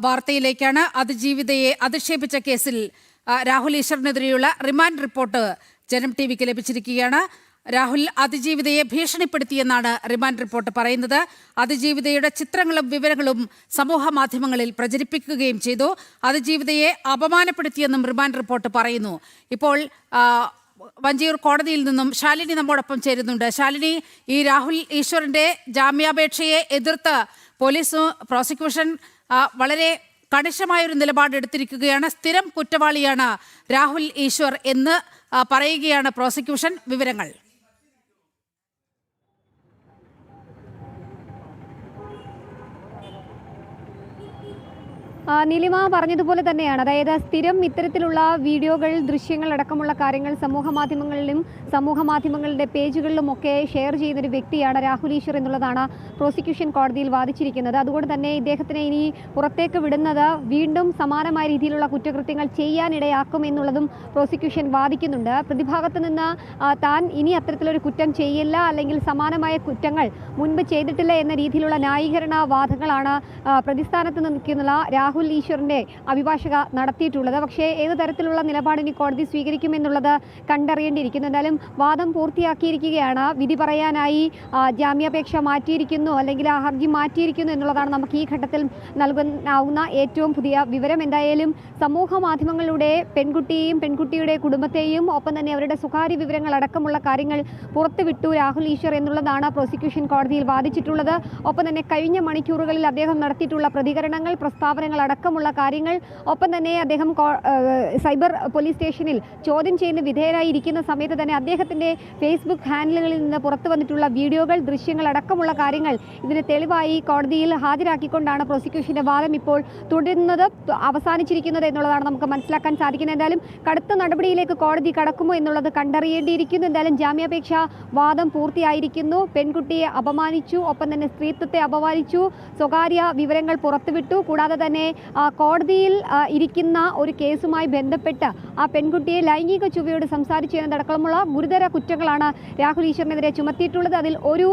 വാർത്തയിലേക്കാണ്. അതിജീവിതയെ അധിക്ഷേപിച്ച കേസിൽ Rahul ഈശ്വറിനെതിരെയുള്ള remand report ജനം ടിവിക്ക് ലഭിച്ചിരിക്കുകയാണ്. Rahul അതിജീവിതയെ ഭീഷണിപ്പെടുത്തിയെന്നാണ് remand report പറയുന്നത്. അതിജീവിതയുടെ ചിത്രങ്ങളും വിവരങ്ങളും സമൂഹ മാധ്യമങ്ങളിൽ പ്രചരിപ്പിക്കുകയും ചെയ്തു. അതിജീവിതയെ അപമാനപ്പെടുത്തിയെന്നും റിമാൻഡ് റിപ്പോർട്ട് പറയുന്നു. ഇപ്പോൾ വഞ്ചിയൂർ കോടതിയിൽ നിന്നും ശാലിനി നമ്മോടൊപ്പം ചേരുന്നുണ്ട്. ശാലിനി, ഈ രാഹുൽ ഈശ്വറിന്റെ ജാമ്യാപേക്ഷയെ എതിർത്ത് പോലീസ് പ്രോസിക്യൂഷൻ വളരെ കണിശമായൊരു നിലപാട് എടുത്തിരിക്കുകയാണ്. സ്ഥിരം കുറ്റവാളിയാണ് രാഹുൽ ഈശ്വർ എന്ന് പറയുകയാണ് പ്രോസിക്യൂഷൻ. വിവരങ്ങൾ. നീലിമ പറഞ്ഞതുപോലെ തന്നെയാണ്. അതായത് സ്ഥിരം ഇത്തരത്തിലുള്ള വീഡിയോകൾ, ദൃശ്യങ്ങൾ അടക്കമുള്ള കാര്യങ്ങൾ സമൂഹ മാധ്യമങ്ങളുടെ പേജുകളിലുമൊക്കെ ഷെയർ ചെയ്യുന്നൊരു വ്യക്തിയാണ് രാഹുൽ ഈശ്വർ എന്നുള്ളതാണ് പ്രോസിക്യൂഷൻ കോടതിയിൽ വാദിച്ചിരിക്കുന്നത്. അതുകൊണ്ട് തന്നെ ഇദ്ദേഹത്തിനെ ഇനി പുറത്തേക്ക് വിടുന്നത് വീണ്ടും സമാനമായ രീതിയിലുള്ള കുറ്റകൃത്യങ്ങൾ ചെയ്യാനിടയാക്കും എന്നുള്ളതും പ്രോസിക്യൂഷൻ വാദിക്കുന്നുണ്ട്. പ്രതിഭാഗത്ത് നിന്ന് താൻ ഇനി അത്തരത്തിലൊരു കുറ്റം ചെയ്യില്ല, അല്ലെങ്കിൽ സമാനമായ കുറ്റങ്ങൾ മുൻപ് ചെയ്തിട്ടില്ല എന്ന രീതിയിലുള്ള ന്യായീകരണ വാദങ്ങളാണ് പ്രതിസ്ഥാനത്ത് നിൽക്കുന്ന രാഹുൽ ഈശ്വറിന്റെ അഭിഭാഷക നടത്തിയിട്ടുള്ളത്. പക്ഷേ ഏത് തരത്തിലുള്ള നിലപാടിന് കോടതി സ്വീകരിക്കുമെന്നുള്ളത് കണ്ടറിയേണ്ടിയിരിക്കുന്നു. എന്തായാലും വാദം പൂർത്തിയാക്കിയിരിക്കുകയാണ്. വിധി പറയാനായി ജാമ്യാപേക്ഷ മാറ്റിയിരിക്കുന്നു, അല്ലെങ്കിൽ ആ ഹർജി മാറ്റിയിരിക്കുന്നു എന്നുള്ളതാണ് നമുക്ക് ഈ ഘട്ടത്തിൽ നൽകാവുന്ന ഏറ്റവും പുതിയ വിവരം. എന്തായാലും സമൂഹ മാധ്യമങ്ങളിലൂടെ പെൺകുട്ടിയെയും പെൺകുട്ടിയുടെ കുടുംബത്തെയും ഒപ്പം തന്നെ അവരുടെ സ്വകാര്യ വിവരങ്ങൾ അടക്കമുള്ള കാര്യങ്ങൾ പുറത്തുവിട്ടു രാഹുൽ ഈശ്വർ എന്നുള്ളതാണ് പ്രോസിക്യൂഷൻ കോടതിയിൽ വാദിച്ചിട്ടുള്ളത്. ഒപ്പം തന്നെ കഴിഞ്ഞ മണിക്കൂറുകളിൽ അദ്ദേഹം നടത്തിയിട്ടുള്ള പ്രതികരണങ്ങൾ, പ്രസ്താവനകൾ അടക്കമുള്ള കാര്യങ്ങൾ, ഒപ്പം തന്നെ അദ്ദേഹം സൈബർ പോലീസ് സ്റ്റേഷനിൽ ചോദ്യം ചെയ്യുന്ന വിധേയനായിരിക്കുന്ന സമയത്ത് തന്നെ അദ്ദേഹത്തിൻ്റെ ഫേസ്ബുക്ക് ഹാൻഡിലുകളിൽ നിന്ന് പുറത്തു വന്നിട്ടുള്ള വീഡിയോകൾ, ദൃശ്യങ്ങൾ അടക്കമുള്ള കാര്യങ്ങൾ ഇതിന് തെളിവായി കോടതിയിൽ ഹാജരാക്കിക്കൊണ്ടാണ് പ്രോസിക്യൂഷന്റെ വാദം ഇപ്പോൾ തുടരുന്നത്, അവസാനിച്ചിരിക്കുന്നത് എന്നുള്ളതാണ് നമുക്ക് മനസ്സിലാക്കാൻ സാധിക്കുന്നത്. എന്തായാലും കടുത്ത നടപടിയിലേക്ക് കോടതി കടക്കുമോ എന്നുള്ളത് കണ്ടറിയേണ്ടിയിരിക്കുന്നു. എന്തായാലും ജാമ്യാപേക്ഷ വാദം പൂർത്തിയായിരിക്കുന്നു. പെൺകുട്ടിയെ അപമാനിച്ചു, ഒപ്പം തന്നെ സ്ത്രീത്വത്തെ അപമാനിച്ചു, സ്വകാര്യ വിവരങ്ങൾ പുറത്തുവിട്ടു. കൂടാതെ തന്നെ കോടതിയിൽ ഇരിക്കുന്ന ഒരു കേസുമായി ബന്ധപ്പെട്ട് ആ പെൺകുട്ടിയെ ലൈംഗിക ചുവയോട് സംസാരിച്ചു എന്നതടക്കമുള്ള ഗുരുതര കുറ്റങ്ങളാണ് രാഹുൽ ഈശ്വറിനെതിരെ ചുമത്തിയിട്ടുള്ളത്. അതിൽ ഒരു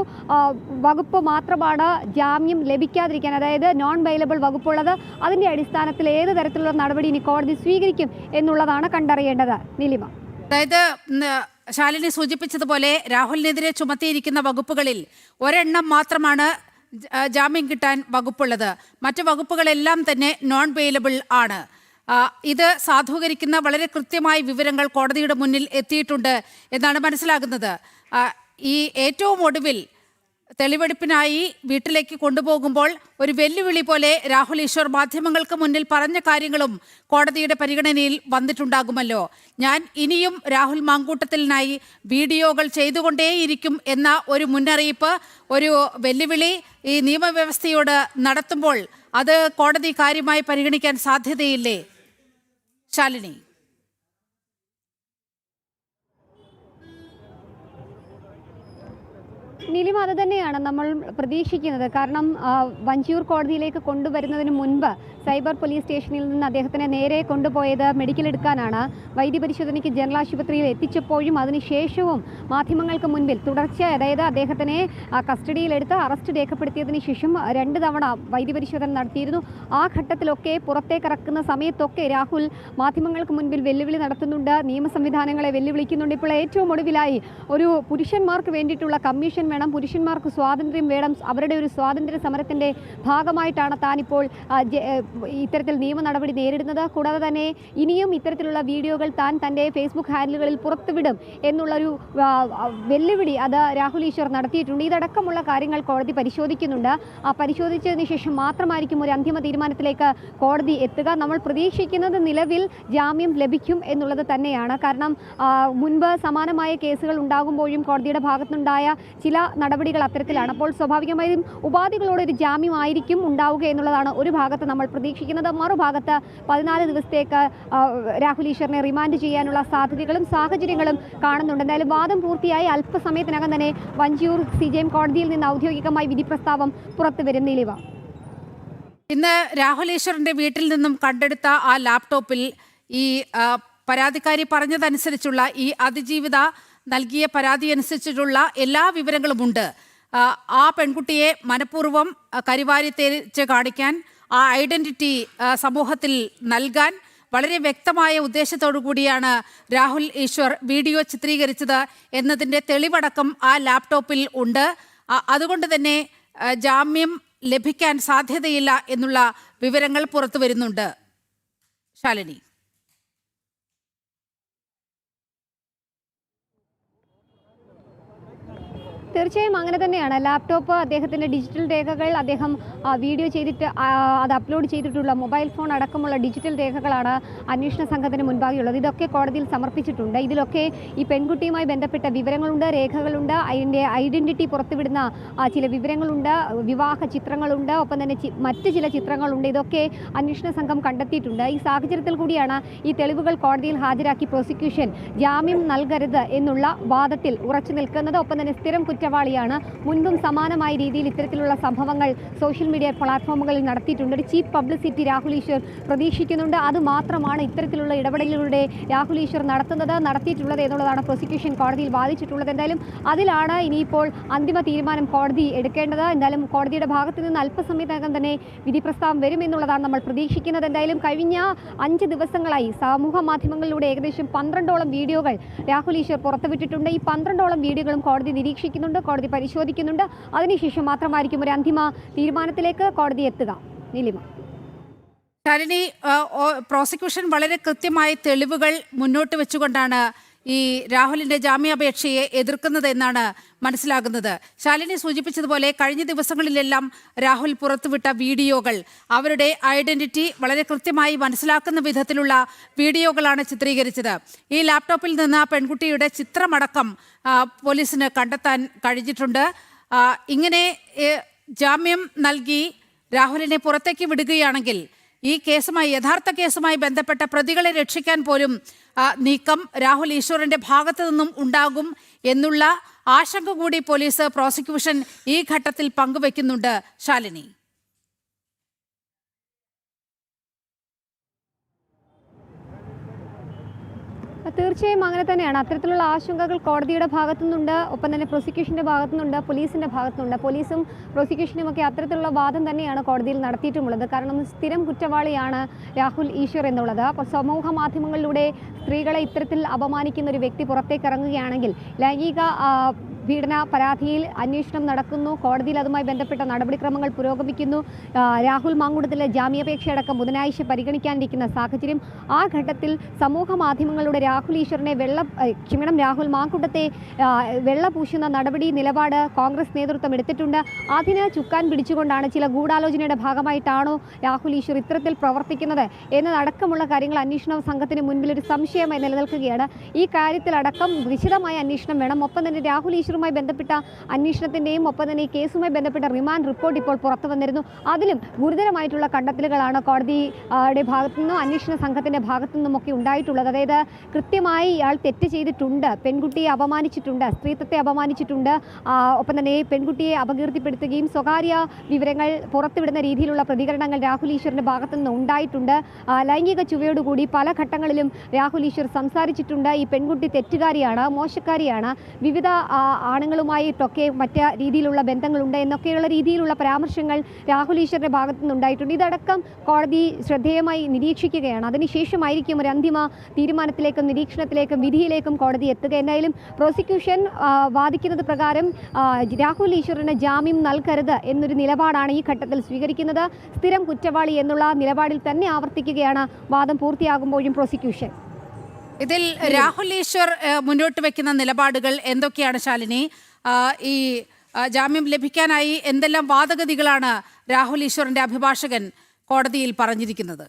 വകുപ്പ് മാത്രമാണ് ജാമ്യം ലഭിക്കാതിരിക്കാൻ, അതായത് നോൺ ബെയിലബിൾ വകുപ്പുള്ളത്. അതിൻ്റെ അടിസ്ഥാനത്തിൽ ഏത് തരത്തിലുള്ള നടപടി ഇനി കോടതി സ്വീകരിക്കും എന്നുള്ളതാണ് കണ്ടറിയേണ്ടത്. നീലിമ, അതായത് ശാലിനി സൂചിപ്പിച്ചതുപോലെ രാഹുലിനെതിരെ ചുമത്തിയിരിക്കുന്ന വകുപ്പുകളിൽ ഒരെണ്ണം മാത്രമാണ് ജാമ്യം കിട്ടാൻ വകുപ്പുള്ളത്. മറ്റു വകുപ്പുകളെല്ലാം തന്നെ നോൺ ബെയിലബിൾ ആണ്. ഇത് സാധൂകരിക്കുന്ന വളരെ കൃത്യമായ വിവരങ്ങൾ കോടതിയുടെ മുന്നിൽ എത്തിയിട്ടുണ്ട് എന്നാണ് മനസ്സിലാകുന്നത്. ഈ ഏറ്റവും ഒടുവിൽ തെളിവെടുപ്പിനായി വീട്ടിലേക്ക് കൊണ്ടുപോകുമ്പോൾ ഒരു വെല്ലുവിളി പോലെ രാഹുൽ ഈശ്വർ മാധ്യമങ്ങൾക്ക് മുന്നിൽ പറഞ്ഞ കാര്യങ്ങളും കോടതിയുടെ പരിഗണനയിൽ വന്നിട്ടുണ്ടാകുമല്ലോ. ഞാൻ ഇനിയും രാഹുൽ മാങ്കൂട്ടത്തിനായി വീഡിയോകൾ ചെയ്തുകൊണ്ടേയിരിക്കും എന്ന ഒരു മുന്നറിയിപ്പ്, ഒരു വെല്ലുവിളി ഈ നിയമവ്യവസ്ഥയോട് നടത്തുമ്പോൾ അത് കോടതി കാര്യമായി പരിഗണിക്കാൻ സാധ്യതയില്ലേ ശാലിനി? നീലിമ, അത് തന്നെയാണ് നമ്മൾ പ്രതീക്ഷിക്കുന്നത്. കാരണം വഞ്ചിയൂർ കോടതിയിലേക്ക് കൊണ്ടുവരുന്നതിന് മുൻപ് സൈബർ പോലീസ് സ്റ്റേഷനിൽ നിന്ന് അദ്ദേഹത്തിനെ നേരെ കൊണ്ടുപോയത് മെഡിക്കൽ എടുക്കാനാണ്. വൈദ്യപരിശോധനയ്ക്ക് ജനറൽ ആശുപത്രിയിൽ എത്തിച്ചപ്പോഴും അതിനുശേഷവും മാധ്യമങ്ങൾക്ക് മുൻപിൽ തുടർച്ചയായി, അതായത് അദ്ദേഹത്തിനെ കസ്റ്റഡിയിലെടുത്ത് അറസ്റ്റ് രേഖപ്പെടുത്തിയതിന് ശേഷം 2 തവണ വൈദ്യപരിശോധന നടത്തിയിരുന്നു. ആ ഘട്ടത്തിലൊക്കെ പുറത്തേക്കിറക്കുന്ന സമയത്തൊക്കെ രാഹുൽ മാധ്യമങ്ങൾക്ക് മുൻപിൽ വെല്ലുവിളി നടത്തുന്നുണ്ട്, നിയമ സംവിധാനങ്ങളെ വെല്ലുവിളിക്കുന്നുണ്ട്. ഇപ്പോൾ ഏറ്റവും ഒടുവിലായി ഒരു പുരുഷന്മാർക്ക് വേണ്ടിയിട്ടുള്ള കമ്മീഷൻ വേണം, പുരുഷന്മാർക്ക് സ്വാതന്ത്ര്യം വേണം, അവരുടെ ഒരു സ്വാതന്ത്ര്യ സമരത്തിൻ്റെ ഭാഗമായിട്ടാണ് താനിപ്പോൾ ഇത്തരത്തിൽ നിയമ നടപടി നേരിടുന്നത്. കൂടാതെ തന്നെ ഇനിയും ഇത്തരത്തിലുള്ള വീഡിയോകൾ താൻ തൻ്റെ ഫേസ്ബുക്ക് ഹാൻഡിലുകളിൽ പുറത്തുവിടും എന്നുള്ളൊരു വെല്ലുവിളി അത് രാഹുൽ ഈശ്വർ നടത്തിയിട്ടുണ്ട്. ഇതടക്കമുള്ള കാര്യങ്ങൾ കോടതി പരിശോധിക്കുന്നുണ്ട്. ആ പരിശോധിച്ചതിന് ശേഷം മാത്രമായിരിക്കും ഒരു അന്തിമ തീരുമാനത്തിലേക്ക് കോടതി എത്തുക. നമ്മൾ പ്രതീക്ഷിക്കുന്നത് നിലവിൽ ജാമ്യം ലഭിക്കും എന്നുള്ളത് തന്നെയാണ്. കാരണം മുൻപ് സമാനമായ കേസുകൾ ഉണ്ടാകുമ്പോഴും കോടതിയുടെ ഭാഗത്തുനിന്നുണ്ടായ ചില നടപടികൾ അത്തരത്തിലാണ്. അപ്പോൾ സ്വാഭാവികമായും ഉപാധികളോടൊരു ജാമ്യമായിരിക്കും ഉണ്ടാവുക എന്നുള്ളതാണ് ഒരു ഭാഗത്ത് നമ്മൾ പ്രതീക്ഷിക്കുന്നത്. മറുഭാഗത്ത് 14 ദിവസത്തേക്ക് രാഹുൽ ഈശ്വറിനെ റിമാൻഡ് ചെയ്യാനുള്ള സാധ്യതകളും സാഹചര്യങ്ങളും കാണുന്നുണ്ട്. എന്തായാലും വാദം പൂർത്തിയായി അല്പസമയത്തിനകം തന്നെ വഞ്ചിയൂർ CJM കോടതിയിൽ നിന്ന് ഔദ്യോഗികമായി വിധി പ്രസ്താവം പുറത്തുവരും. നീലിവ, ഇന്ന് രാഹുൽ ഈശ്വറിന്റെ വീട്ടിൽ നിന്നും കണ്ടെടുത്ത ആ ലാപ്ടോപ്പിൽ ഈ പരാതിക്കാരി പറഞ്ഞതനുസരിച്ചുള്ള ഈ അതിജീവിത നൽകിയ പരാതി അനുസരിച്ചിട്ടുള്ള എല്ലാ വിവരങ്ങളുമുണ്ട്. ആ പെൺകുട്ടിയെ മനഃപൂർവ്വം കരിവാരി തേച്ച് കാണിക്കാൻ, ആ ഐഡന്റിറ്റി സമൂഹത്തിൽ നൽകാൻ വളരെ വ്യക്തമായ ഉദ്ദേശത്തോടു കൂടിയാണ് രാഹുൽ ഈശ്വർ വീഡിയോ ചിത്രീകരിച്ചത് എന്നതിൻ്റെ തെളിവടക്കം ആ ലാപ്ടോപ്പിൽ ഉണ്ട്. അതുകൊണ്ട് തന്നെ ജാമ്യം ലഭിക്കാൻ സാധ്യതയില്ല എന്നുള്ള വിവരങ്ങൾ പുറത്തു വരുന്നുണ്ട്. ശാലിനി, തീർച്ചയായും അങ്ങനെ തന്നെയാണ്. ലാപ്ടോപ്പ്, അദ്ദേഹത്തിൻ്റെ ഡിജിറ്റൽ രേഖകൾ, അദ്ദേഹം വീഡിയോ ചെയ്തിട്ട് അത് അപ്ലോഡ് ചെയ്തിട്ടുള്ള മൊബൈൽ ഫോൺ അടക്കമുള്ള ഡിജിറ്റൽ രേഖകളാണ് അന്വേഷണ സംഘത്തിന് മുൻപാകെയുള്ളത്. ഇതൊക്കെ കോടതിയിൽ സമർപ്പിച്ചിട്ടുണ്ട്. ഇതിലൊക്കെ ഈ പെൺകുട്ടിയുമായി ബന്ധപ്പെട്ട വിവരങ്ങളുണ്ട്, രേഖകളുണ്ട്, അതിൻ്റെ ഐഡൻറ്റിറ്റി പുറത്തുവിടുന്ന ചില വിവരങ്ങളുണ്ട്, വിവാഹ ചിത്രങ്ങളുണ്ട്, ഒപ്പം തന്നെ മറ്റ് ചില ചിത്രങ്ങളുണ്ട്. ഇതൊക്കെ അന്വേഷണ സംഘം കണ്ടെത്തിയിട്ടുണ്ട്. ഈ സാഹചര്യത്തിൽ കൂടിയാണ് ഈ തെളിവുകൾ കോടതിയിൽ ഹാജരാക്കി പ്രോസിക്യൂഷൻ ജാമ്യം നൽകരുത് എന്നുള്ള വാദത്തിൽ ഉറച്ചു നിൽക്കുന്നത്. ഒപ്പം തന്നെ സ്ഥിരം കുറ്റവാളിയാണ്. മുൻപും സമാനമായ രീതിയിൽ ഇത്തരത്തിലുള്ള സംഭവങ്ങൾ സോഷ്യൽ മീഡിയ പ്ലാറ്റ്ഫോമുകളിൽ നടത്തിയിട്ടുണ്ട്. ഒരു ചീപ്പ് പബ്ലിസിറ്റി രാഹുൽ ഈശ്വർ പ്രതീക്ഷിക്കുന്നുണ്ട്. അതുമാത്രമാണ് ഇത്തരത്തിലുള്ള ഇടപെടലുകളുടെ രാഹുൽ ഈശ്വർ നടത്തിയിട്ടുള്ളത് എന്നുള്ളതാണ് പ്രോസിക്യൂഷൻ കോടതിയിൽ വാദിച്ചിട്ടുള്ളത്. എന്തായാലും അതിലാണ് ഇനിയിപ്പോൾ അന്തിമ തീരുമാനം കോടതി എടുക്കേണ്ടത്. എന്തായാലും കോടതിയുടെ ഭാഗത്തു നിന്ന് അല്പസമയത്തിനകം തന്നെ വിധി പ്രസ്താവം വരുമെന്നുള്ളതാണ് നമ്മൾ പ്രതീക്ഷിക്കുന്നത്. എന്തായാലും കഴിഞ്ഞ 5 ദിവസങ്ങളായി സമൂഹ മാധ്യമങ്ങളിലൂടെ ഏകദേശം 12ഓളം വീഡിയോകൾ രാഹുൽ ഈശ്വർ പുറത്തുവിട്ടിട്ടുണ്ട്. ഈ 12ഓളം വീഡിയോകളും കോടതി നിരീക്ഷിക്കുന്നുണ്ട്, കോടതി പരിശോധിക്കുന്നുണ്ട്. അതിനുശേഷം മാത്രമായിരിക്കും ഒരു അന്തിമ തീരുമാനത്തിലേക്ക് കോടതി എത്തുക. നീലിമ. ശാലിനി, പ്രോസിക്യൂഷൻ വളരെ കൃത്യമായ തെളിവുകൾ മുന്നോട്ട് വെച്ചുകൊണ്ടാണ് ഈ രാഹുലിന്റെ ജാമ്യാപേക്ഷയെ എതിർക്കുന്നത് എന്നാണ് മനസ്സിലാകുന്നത്. ശാലിനി സൂചിപ്പിച്ചതുപോലെ കഴിഞ്ഞ ദിവസങ്ങളിലെല്ലാം രാഹുൽ പുറത്തുവിട്ട വീഡിയോകൾ അവരുടെ ഐഡന്റിറ്റി വളരെ കൃത്യമായി മനസ്സിലാക്കുന്ന വിധത്തിലുള്ള വീഡിയോകളാണ് ചിത്രീകരിച്ചത്. ഈ ലാപ്ടോപ്പിൽ നിന്ന് ആ പെൺകുട്ടിയുടെ ചിത്രമടക്കം പോലീസിന് കണ്ടെത്താൻ കഴിഞ്ഞിട്ടുണ്ട്. ഇങ്ങനെ ജാമ്യം നൽകി രാഹുലിനെ പുറത്തേക്ക് വിടുകയാണെങ്കിൽ ഈ കേസുമായി, യഥാർത്ഥ കേസുമായി ബന്ധപ്പെട്ട പ്രതികളെ രക്ഷിക്കാൻ പോലും നീക്കം രാഹുൽ ഈശ്വറിന്റെ ഭാഗത്തു നിന്നും ഉണ്ടാകും എന്നുള്ള ആശങ്ക കൂടി പോലീസ്, പ്രോസിക്യൂഷൻ ഈ ഘട്ടത്തിൽ പങ്കുവെക്കുന്നുണ്ട്. ശാലിനി. തീർച്ചയായും അങ്ങനെ തന്നെയാണ്. അത്തരത്തിലുള്ള ആശങ്കകൾ കോടതിയുടെ ഭാഗത്തുനിന്നുണ്ട്, ഒപ്പം തന്നെ പ്രോസിക്യൂഷൻ്റെ ഭാഗത്തുനിന്നുണ്ട്, പോലീസിൻ്റെ ഭാഗത്തുനിന്നുണ്ട്. പോലീസും പ്രോസിക്യൂഷനും ഒക്കെ അത്തരത്തിലുള്ള വാദം തന്നെയാണ് കോടതിയിൽ നടത്തിയിട്ടുമുള്ളത്. കാരണം സ്ഥിരം കുറ്റവാളിയാണ് രാഹുൽ ഈശ്വർ എന്നുള്ളത്. അപ്പോൾ സമൂഹ മാധ്യമങ്ങളിലൂടെ സ്ത്രീകളെ ഇത്തരത്തിൽ അപമാനിക്കുന്ന ഒരു വ്യക്തി പുറത്തേക്ക് ഇറങ്ങുകയാണെങ്കിൽ ലൈംഗിക പീഡന പരാതിയിൽ അന്വേഷണം നടക്കുന്നു, കോടതിയിൽ അതുമായി ബന്ധപ്പെട്ട നടപടിക്രമങ്ങൾ പുരോഗമിക്കുന്നു. രാഹുൽ മാങ്കൂട്ടത്തിലെ ജാമ്യാപേക്ഷ അടക്കം ബുധനാഴ്ച പരിഗണിക്കാനിരിക്കുന്ന സാഹചര്യം. ആ ഘട്ടത്തിൽ സമൂഹ മാധ്യമങ്ങളുടെ രാഹുൽ മാങ്കൂട്ടത്തെ വെള്ളപൂശുന്ന നിലപാട് കോൺഗ്രസ് നേതൃത്വം എടുത്തിട്ടുണ്ട്. അതിന് ചുക്കാൻ പിടിച്ചുകൊണ്ടാണ്, ചില ഗൂഢാലോചനയുടെ ഭാഗമായിട്ടാണോ രാഹുൽ ഈശ്വർ ഇത്തരത്തിൽ പ്രവർത്തിക്കുന്നത് എന്നതടക്കമുള്ള കാര്യങ്ങൾ അന്വേഷണ സംഘത്തിന് മുൻപിൽ ഒരു സംശയമായി നിലനിൽക്കുകയാണ്. ഈ കാര്യത്തിലടക്കം വിശദമായ അന്വേഷണം വേണം. ഒപ്പം തന്നെ രാഹുൽ ഈശ്വർ ബന്ധപ്പെട്ട അന്വേഷണത്തിന്റെയും ഒപ്പം തന്നെ ഈ കേസുമായി ബന്ധപ്പെട്ട റിമാൻഡ് റിപ്പോർട്ട് ഇപ്പോൾ പുറത്തു വന്നിരുന്നു. അതിലും ഗുരുതരമായിട്ടുള്ള കണ്ടെത്തലുകളാണ് കോടതിയുടെ ഭാഗത്തുനിന്നും അന്വേഷണ സംഘത്തിന്റെ ഭാഗത്തുനിന്നും ഒക്കെ ഉണ്ടായിട്ടുള്ളത്. അതായത് കൃത്യമായി ഇയാൾ തെറ്റ് ചെയ്തിട്ടുണ്ട്, പെൺകുട്ടിയെ അപമാനിച്ചിട്ടുണ്ട്, സ്ത്രീത്വത്തെ അപമാനിച്ചിട്ടുണ്ട്, ഒപ്പം തന്നെ പെൺകുട്ടിയെ അപകീർത്തിപ്പെടുത്തുകയും സ്വകാര്യ വിവരങ്ങൾ പുറത്തുവിടുന്ന രീതിയിലുള്ള പ്രതികരണങ്ങൾ രാഹുൽ ഈശ്വറിന്റെ ഭാഗത്തുനിന്ന് ഉണ്ടായിട്ടുണ്ട്. ലൈംഗിക ചുവയോടുകൂടി പല ഘട്ടങ്ങളിലും രാഹുൽ ഈശ്വർ സംസാരിച്ചിട്ടുണ്ട്. ഈ പെൺകുട്ടി തെറ്റുകാരിയാണ്, മോശക്കാരിയാണ്, വിവിധ ആണുങ്ങളുമായിട്ടൊക്കെ മറ്റ് രീതിയിലുള്ള ബന്ധങ്ങളുണ്ട് എന്നൊക്കെയുള്ള രീതിയിലുള്ള പരാമർശങ്ങൾ രാഹുൽ ഈശ്വറിന്റെ ഭാഗത്തു നിന്നുണ്ടായിട്ടുണ്ട്. ഇതടക്കം കോടതി ശ്രദ്ധേയമായി നിരീക്ഷിക്കുകയാണ്. അതിനുശേഷമായിരിക്കും ഒരു അന്തിമ തീരുമാനത്തിലേക്കും നിരീക്ഷണത്തിലേക്കും വിധിയിലേക്കും കോടതി എത്തുക. എന്തായാലും പ്രോസിക്യൂഷൻ വാദിക്കുന്നത് പ്രകാരം രാഹുൽ ഈശ്വറിന് ജാമ്യം നൽകരുത് എന്നൊരു നിലപാടാണ് ഈ ഘട്ടത്തിൽ സ്വീകരിക്കുന്നത്. സ്ഥിരം കുറ്റവാളി എന്നുള്ള നിലപാടിൽ തന്നെ ആവർത്തിക്കുകയാണ് വാദം പൂർത്തിയാകുമ്പോഴും പ്രോസിക്യൂഷൻ. ഇതിൽ രാഹുൽ ഈശ്വർ മുന്നോട്ട് വെക്കുന്ന നിലപാടുകൾ എന്തൊക്കെയാണ് ശാലിനി? ഈ ജാമ്യം ലഭിക്കാനായി എന്തെല്ലാം വാദഗതികളാണ് രാഹുൽ ഈശ്വറിന്റെ അഭിഭാഷകൻ കോടതിയിൽ പറഞ്ഞിരിക്കുന്നത്?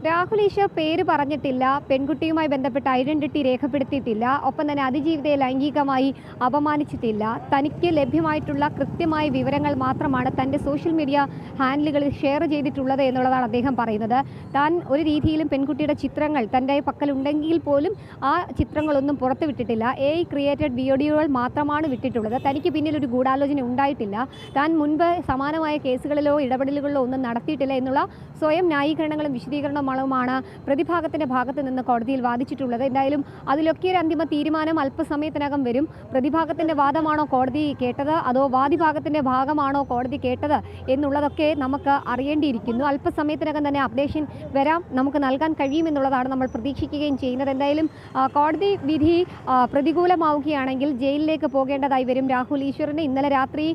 രാഹുൽ ഈശ്വർ പേര് പറഞ്ഞിട്ടില്ല, പെൺകുട്ടിയുമായി ബന്ധപ്പെട്ട ഐഡന്റിറ്റി രേഖപ്പെടുത്തിയിട്ടില്ല, ഒപ്പം തന്നെ അതിജീവിതയെ ലൈംഗികമായി അപമാനിച്ചിട്ടില്ല. തനിക്ക് ലഭ്യമായിട്ടുള്ള കൃത്യമായ വിവരങ്ങൾ മാത്രമാണ് തൻ്റെ സോഷ്യൽ മീഡിയ ഹാൻഡിലുകളിൽ ഷെയർ ചെയ്തിട്ടുള്ളത് എന്നുള്ളതാണ് അദ്ദേഹം പറയുന്നത്. താൻ ഒരു രീതിയിലും പെൺകുട്ടിയുടെ ചിത്രങ്ങൾ തൻ്റെ പക്കലുണ്ടെങ്കിൽ പോലും ആ ചിത്രങ്ങളൊന്നും പുറത്തുവിട്ടിട്ടില്ല. AI ക്രിയേറ്റഡ് വീഡിയോകൾ മാത്രമാണ് വിട്ടിട്ടുള്ളത്. തനിക്ക് പിന്നിൽ ഒരു ഗൂഢാലോചന ഉണ്ടായിട്ടില്ല, താൻ മുൻപ് സമാനമായ കേസുകളിലോ ഇടപെടലുകളിലോ ഒന്നും നടത്തിയിട്ടില്ല എന്നുള്ള സ്വയം ന്യായീകരണങ്ങളും വിശദീകരണവുമാണ് വാദങ്ങളുമാണ് പ്രതിഭാഗത്തിൻ്റെ ഭാഗത്ത് നിന്ന് കോടതിയിൽ വാദിച്ചിട്ടുള്ളത്. എന്തായാലും അതിലൊക്കെ ഒരു അന്തിമ തീരുമാനം അല്പസമയത്തിനകം വരും. പ്രതിഭാഗത്തിൻ്റെ വാദമാണോ കോടതി കേട്ടത്, അതോ വാദിഭാഗത്തിൻ്റെ ഭാഗമാണോ കോടതി കേട്ടത് എന്നുള്ളതൊക്കെ നമുക്ക് അറിയേണ്ടിയിരിക്കുന്നു. അല്പസമയത്തിനകം തന്നെ അപ്ഡേഷൻ വരാം, നമുക്ക് നൽകാൻ കഴിയുമെന്നുള്ളതാണ് നമ്മൾ പ്രതീക്ഷിക്കുകയും ചെയ്യുന്നത്. എന്തായാലും കോടതി വിധി പ്രതികൂലമാവുകയാണെങ്കിൽ ജയിലിലേക്ക് പോകേണ്ടതായി വരും രാഹുൽ ഈശ്വറിന്. ഇന്നലെ രാത്രി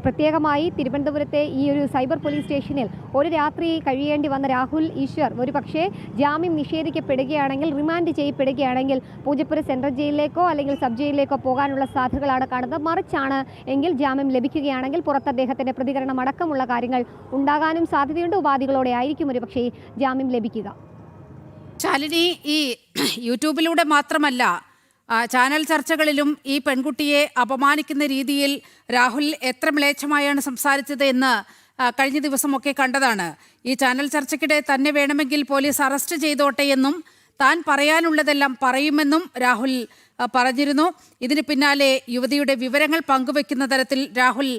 പ്രത്യേകമായി തിരുവനന്തപുരത്തെ ഈ ഒരു സൈബർ പോലീസ് സ്റ്റേഷനിൽ ഒരു രാത്രി കഴിയേണ്ടി വന്ന രാഹുൽ ഈശ്വർ ഒരു പക്ഷേ ജാമ്യം നിഷേധിക്കപ്പെടുകയാണെങ്കിൽ, റിമാൻഡ് ചെയ്യപ്പെടുകയാണെങ്കിൽ പൂജപ്പുര സെൻട്രൽ ജയിലിലേക്കോ അല്ലെങ്കിൽ സബ് ജയിലിലേക്കോ പോകാനുള്ള സാധ്യതകളാണ് കാണുന്നത്. മറിച്ചാണ് എങ്കിൽ ജാമ്യം ലഭിക്കുകയാണെങ്കിൽ പുറത്ത് അദ്ദേഹത്തിൻ്റെ പ്രതികരണം അടക്കമുള്ള കാര്യങ്ങൾ ഉണ്ടാകാനും സാധ്യതയുണ്ട്. ഉപാധികളോടെ ആയിരിക്കും ഒരു പക്ഷേ ജാമ്യം ലഭിക്കുക. ശാലിനി, ഈ യൂട്യൂബിലൂടെ മാത്രമല്ല ചാനൽ ചർച്ചകളിലും ഈ പെൺകുട്ടിയെ അപമാനിക്കുന്ന രീതിയിൽ രാഹുൽ എത്ര മ്ലേച്ഛമായാണ് സംസാരിച്ചത് എന്ന് കഴിഞ്ഞ ദിവസമൊക്കെ കണ്ടതാണ്. ഈ ചാനൽ ചർച്ചയ്ക്കിടെ തന്നെ വേണമെങ്കിൽ പോലീസ് അറസ്റ്റ് ചെയ്തോട്ടെ എന്നും താൻ പറയാനുള്ളതെല്ലാം പറയുമെന്നും രാഹുൽ പറഞ്ഞിരുന്നു. ഇതിന് പിന്നാലെ യുവതിയുടെ വിവരങ്ങൾ പങ്കുവെക്കുന്ന തരത്തിൽ രാഹുൽ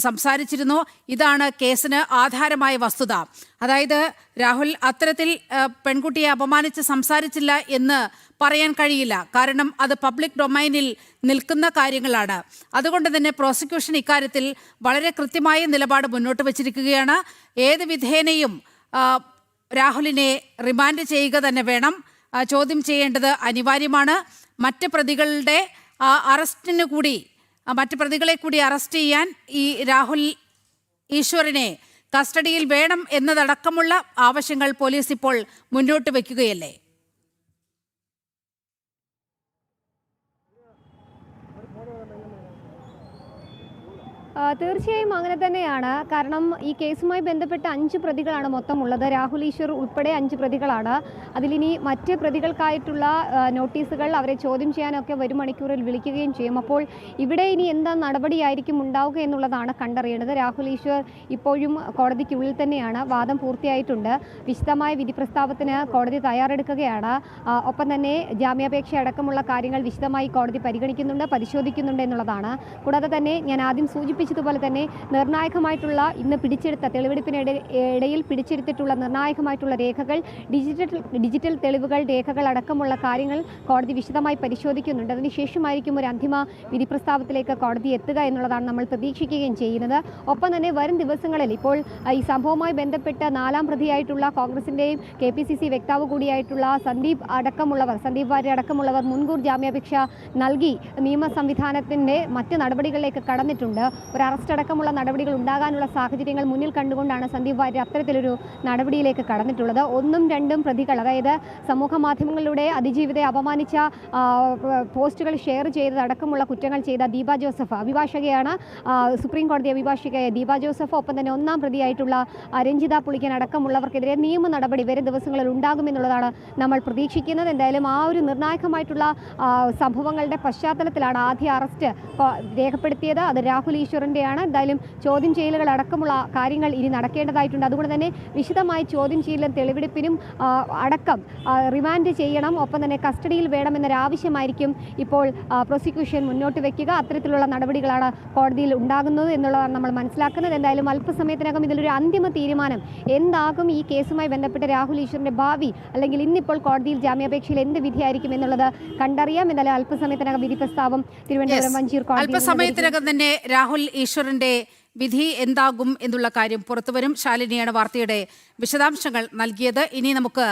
സംസാരിച്ചിരുന്നു. ഇതാണ് കേസിന് ആധാരമായ വസ്തുത. അതായത് രാഹുൽ അത്തരത്തിൽ പെൺകുട്ടിയെ അപമാനിച്ച് സംസാരിച്ചില്ല എന്ന് പറയാൻ കഴിയില്ല. കാരണം അത് പബ്ലിക് ഡൊമൈനിൽ നിൽക്കുന്ന കാര്യങ്ങളാണ്. അതുകൊണ്ട് തന്നെ പ്രോസിക്യൂഷൻ ഇക്കാര്യത്തിൽ വളരെ കൃത്യമായ നിലപാട് മുന്നോട്ട് വച്ചിരിക്കുകയാണ്. ഏത് വിധേനയും രാഹുലിനെ റിമാൻഡ് ചെയ്യുക തന്നെ വേണം. ചോദ്യം ചെയ്യേണ്ടത് അനിവാര്യമാണ്. മറ്റ് പ്രതികളുടെ അറസ്റ്റിന് കൂടി മറ്റ് പ്രതികളെ കൂടി അറസ്റ്റ് ചെയ്യാൻ ഈ രാഹുൽ ഈശ്വറിനെ കസ്റ്റഡിയിൽ വേണം എന്നതടക്കമുള്ള ആവശ്യങ്ങൾ പോലീസ് ഇപ്പോൾ മുന്നോട്ട് വയ്ക്കുകയല്ലേ? തീർച്ചയായും അങ്ങനെ തന്നെയാണ്. കാരണം ഈ കേസുമായി ബന്ധപ്പെട്ട് 5 പ്രതികളാണ് മൊത്തം ഉള്ളത്. രാഹുൽ ഈശ്വർ ഉൾപ്പെടെ 5 പ്രതികളാണ്. അതിലിനി മറ്റ് പ്രതികൾക്കായിട്ടുള്ള നോട്ടീസുകൾ അവരെ ചോദ്യം ചെയ്യാനൊക്കെ വരും മണിക്കൂറിൽ വിളിക്കുകയും ചെയ്യും. അപ്പോൾ ഇവിടെ ഇനി എന്താ നടപടിയായിരിക്കും ഉണ്ടാവുക എന്നുള്ളതാണ് കണ്ടറിയേണ്ടത്. രാഹുൽ ഈശ്വർ ഇപ്പോഴും കോടതിക്കുള്ളിൽ തന്നെയാണ്. വാദം പൂർത്തിയായിട്ടുണ്ട്. വിശദമായ വിധി പ്രസ്താവത്തിന് കോടതി തയ്യാറെടുക്കുകയാണ്. ഒപ്പം തന്നെ ജാമ്യാപേക്ഷ അടക്കമുള്ള കാര്യങ്ങൾ വിശദമായി കോടതി പരിഗണിക്കുന്നുണ്ട്, പരിശോധിക്കുന്നുണ്ട് എന്നുള്ളതാണ്. കൂടാതെ തന്നെ ഞാൻ ആദ്യം സൂചിപ്പിച്ചതുപോലെ തന്നെ നിർണായകമായിട്ടുള്ള ഇന്ന് പിടിച്ചെടുത്ത തെളിവെടുപ്പിനിടയിൽ പിടിച്ചെടുത്തിട്ടുള്ള നിർണായകമായിട്ടുള്ള രേഖകൾ, ഡിജിറ്റൽ തെളിവുകൾ, രേഖകൾ അടക്കമുള്ള കാര്യങ്ങൾ കോടതി വിശദമായി പരിശോധിക്കുന്നുണ്ട്. അതിനുശേഷമായിരിക്കും ഒരു അന്തിമ വിധി പ്രസ്താവത്തിലേക്ക് കോടതി എത്തുക എന്നുള്ളതാണ് നമ്മൾ പ്രതീക്ഷിക്കുകയും ചെയ്യുന്നത്. ഒപ്പം തന്നെ വരും ദിവസങ്ങളിൽ ഇപ്പോൾ ഈ സംഭവവുമായി ബന്ധപ്പെട്ട് 4ാം പ്രതിയായിട്ടുള്ള കോൺഗ്രസിൻ്റെയും KPCC വക്താവ് കൂടിയായിട്ടുള്ള സന്ദീപ് വാര്യർ അടക്കമുള്ളവർ മുൻകൂർ ജാമ്യാപേക്ഷ നൽകി നിയമ സംവിധാനത്തിൻ്റെ മറ്റ് നടപടികളിലേക്ക് കടന്നിട്ടുണ്ട്. ഒരു അറസ്റ്റ് അടക്കമുള്ള നടപടികൾ ഉണ്ടാകാനുള്ള സാഹചര്യങ്ങൾ മുന്നിൽ കണ്ടുകൊണ്ടാണ് സന്ദീപ് വാര്യർ അത്തരത്തിലൊരു നടപടിയിലേക്ക് കടന്നിട്ടുള്ളത്. 1ഉം 2ഉം പ്രതികൾ, അതായത് സമൂഹ മാധ്യമങ്ങളിലൂടെ അതിജീവിതയെ അപമാനിച്ച പോസ്റ്റുകൾ ഷെയർ ചെയ്തതടക്കമുള്ള കുറ്റങ്ങൾ ചെയ്ത ദീപ ജോസഫ്, അഭിഭാഷകയാണ്, സുപ്രീം കോടതി അഭിഭാഷകയായ ദീപ ജോസഫ്, ഒപ്പം തന്നെ 1ാം പ്രതിയായിട്ടുള്ള രഞ്ജിത പുളിക്കൻ അടക്കമുള്ളവർക്കെതിരെ നിയമ നടപടി വരും ദിവസങ്ങളിൽ ഉണ്ടാകുമെന്നുള്ളതാണ് നമ്മൾ പ്രതീക്ഷിക്കുന്നത്. എന്തായാലും ആ ഒരു നിർണായകമായിട്ടുള്ള സംഭവങ്ങളുടെ പശ്ചാത്തലത്തിലാണ് ആദ്യ അറസ്റ്റ് രേഖപ്പെടുത്തിയത്. അത് രാഹുൽ ഈശ്വറിൻ്റെയാണ്. എന്തായാലും ചോദ്യം ചെയ്യലുകൾ അടക്കമുള്ള കാര്യങ്ങൾ ഇനി നടക്കേണ്ടതായിട്ടുണ്ട്. അതുകൊണ്ട് തന്നെ വിശദമായി ചോദ്യം ചെയ്യലും തെളിവെടുപ്പിനും അടക്കം റിമാൻഡ് ചെയ്യണം, ഒപ്പം തന്നെ കസ്റ്റഡിയിൽ വേണമെന്നൊരാവശ്യമായിരിക്കും ഇപ്പോൾ പ്രോസിക്യൂഷൻ മുന്നോട്ട് വയ്ക്കുക. അത്തരത്തിലുള്ള നടപടികളാണ് കോടതിയിൽ ഉണ്ടാകുന്നത് എന്നുള്ളതാണ് നമ്മൾ മനസ്സിലാക്കുന്നത്. എന്തായാലും അല്പസമയത്തിനകം ഇതിലൊരു അന്തിമ തീരുമാനം എന്താകും ഈ കേസുമായി ബന്ധപ്പെട്ട് രാഹുൽ ഈശ്വറിൻ്റെ ഭാവി, അല്ലെങ്കിൽ ഇന്നിപ്പോൾ കോടതിയിൽ ജാമ്യാപേക്ഷയിൽ എന്ത് വിധിയായിരിക്കും എന്നുള്ളത് കണ്ടറിയാം. എന്തായാലും അല്പസമയത്തിനകം വിധി പ്രസ്താവം തിരുവനന്തപുരം വഞ്ചിയൂർ കോടതി അല്പസമയത്തിനകം തന്നെ രാഹുൽ ഈശ്വറിന്റെ വിധി എന്താകും എന്നുള്ള കാര്യം പുറത്തുവരും. ശാലിനിയാണ് വാർത്തയുടെ വിശദാംശങ്ങൾ നൽകിയത്. ഇനി നമുക്ക്